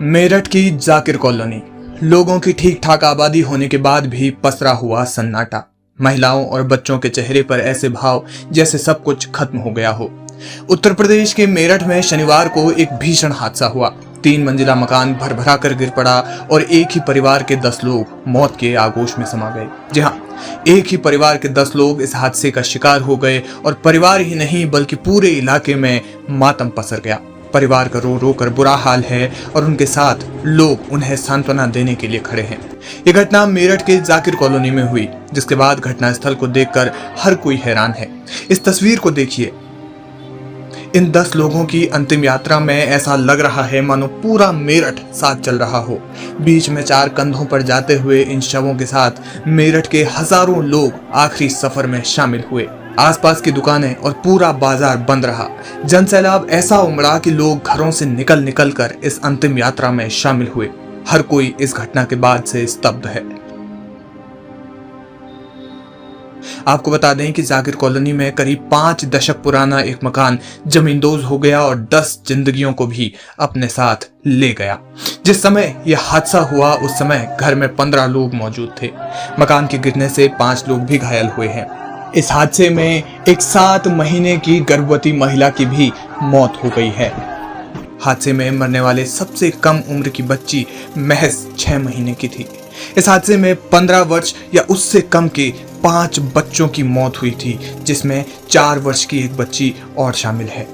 मेरठ की जाकिर कॉलोनी। लोगों की ठीक ठाक आबादी होने के बाद भी पसरा हुआ सन्नाटा। महिलाओं और बच्चों के चेहरे पर ऐसे भाव जैसे सब कुछ खत्म हो गया हो। उत्तर प्रदेश के मेरठ में शनिवार को एक भीषण हादसा हुआ। 3 मंजिला मकान भरभरा कर गिर पड़ा और एक ही परिवार के 10 लोग मौत के आगोश में समा गए। जी हाँ, एक ही परिवार के 10 लोग इस हादसे का शिकार हो गए और परिवार ही नहीं बल्कि पूरे इलाके में मातम पसर गया। परिवार का रो रो कर बुरा हाल है और उनके साथ लोग उन्हें सांत्वना देने के लिए खड़े हैं। ये घटना मेरठ के जाकिर कॉलोनी में हुई, जिसके बाद घटनास्थल को देखकर हर कोई हैरान है। इस तस्वीर को देखिए। इन 10 लोगों की अंतिम यात्रा में ऐसा लग रहा है मानो पूरा मेरठ साथ चल रहा हो। बीच में 4 कंधों पर जाते हुए इन शवों के साथ मेरठ के हजारों लोग आखिरी सफर में शामिल हुए। आसपास की दुकानें और पूरा बाजार बंद रहा। जनसैलाब ऐसा उमड़ा कि लोग घरों से निकल कर इस अंतिम यात्रा में शामिल हुए। हर कोई इस घटना के बाद से स्तब्ध है। आपको बता दें कि जाकिर कॉलोनी में करीब 5 दशक पुराना एक मकान जमींदोज हो गया और 10 जिंदगियों को भी अपने साथ ले गया। जिस समय यह हादसा हुआ उस समय घर में 15 लोग मौजूद थे। मकान के गिरने से 5 लोग भी घायल हुए हैं। इस हादसे में एक 7 महीने की गर्भवती महिला की भी मौत हो गई है। हादसे में मरने वाले सबसे कम उम्र की बच्ची महज 6 महीने की थी। इस हादसे में 15 वर्ष या उससे कम के 5 बच्चों की मौत हुई थी, जिसमें 4 वर्ष की एक बच्ची और शामिल है।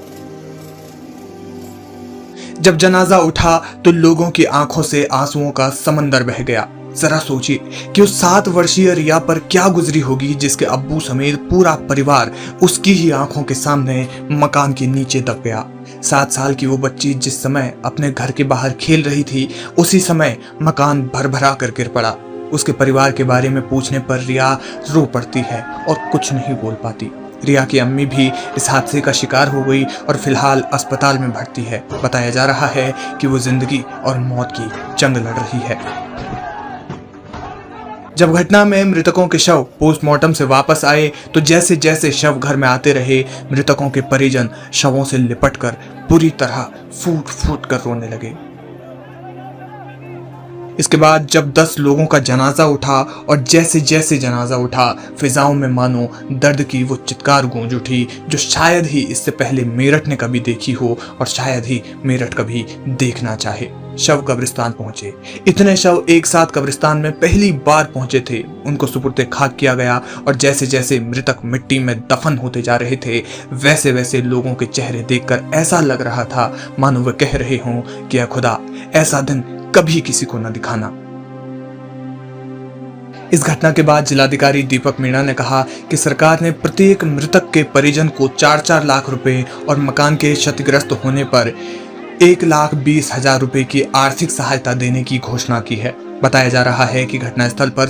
जब जनाजा उठा तो लोगों की आंखों से आंसुओं का समंदर बह गया। जरा सोचिए कि उस 7 वर्षीय रिया पर क्या गुजरी होगी, जिसके अब्बू समेत पूरा परिवार उसकी ही आंखों के सामने मकान के नीचे दब गया। 7 साल की वो बच्ची जिस समय अपने घर के बाहर खेल रही थी, उसी समय मकान भरभरा कर गिर पड़ा। उसके परिवार के बारे में पूछने पर रिया रो पड़ती है और कुछ नहीं बोल पाती। रिया की अम्मी भी इस हादसे का शिकार हो गई और फिलहाल अस्पताल में भर्ती है। बताया जा रहा है कि वो जिंदगी और मौत की जंग लड़ रही है। जब घटना में मृतकों के शव पोस्टमार्टम से वापस आए तो जैसे जैसे शव घर में आते रहे, मृतकों के परिजन शवों से लिपटकर बुरी तरह फूट फूट कर रोने लगे। इसके बाद जब 10 लोगों का जनाजा उठा और जैसे जैसे जनाजा उठा, फिजाओं में मानो दर्द की वो चित्कार गूंज उठी जो शायद ही इससे पहले मेरठ ने कभी देखी हो और शायद ही मेरठ कभी देखना चाहे। शव कब्रिस्तान पहुंचे। इतने शव एक साथ कब्रिस्तान में पहली बार पहुंचे थे। उनको सुपुर्दे खाक किया गया और जैसे जैसे मृतक मिट्टी में दफन होते जा रहे थे, वैसे वैसे लोगों के चेहरे देखकर ऐसा लग रहा था मानो वे कह रहे हों कि या खुदा, ऐसा दिन कभी किसी को न दिखाना। इस घटना के बाद जिलाधिकारी दीपक मीणा ने कहा कि सरकार ने प्रत्येक मृतक के परिजन को 4-4 लाख रुपए और मकान के क्षतिग्रस्त होने पर 1,20,000 रुपए की आर्थिक सहायता देने की घोषणा की है। बताया जा रहा है कि घटनास्थल पर